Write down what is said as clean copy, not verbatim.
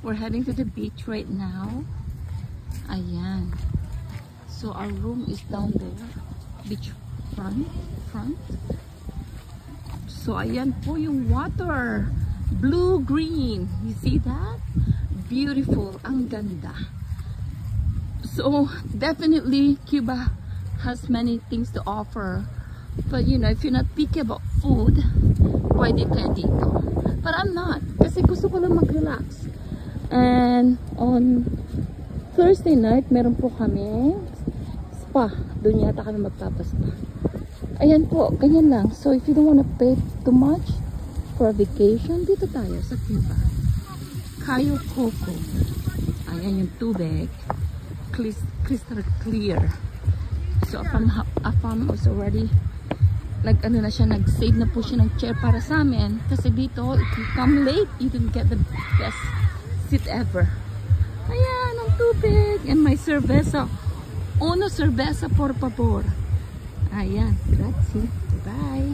We're heading to the beach right now. Ayan. So our room is down there. Beach front. So ayan po yung water. Blue-green. You see that? Beautiful. Ang ganda. So definitely Cuba has many things to offer. But you know, if you're not picky about food, pwede ka dito. But I'm not. Kasi gusto ko lang mag-relax. And on Thursday night, meron po kami spa. Doon yata kami magpapaspa. Ayan po, ganyan lang. So if you don't want to pay too much for a vacation, dito tayo sa Cuba. Cayo Coco. Ayan yung tubig. Crystal clear. So Afam was already ano na siya, nag-save na po siya ng chair para sa amin. Kasi dito, if you come late, you can get the best seat ever. Ayan, ang tubig. And my cerveza. Uno cerveza, por favor. Ayan, grazie. Bye.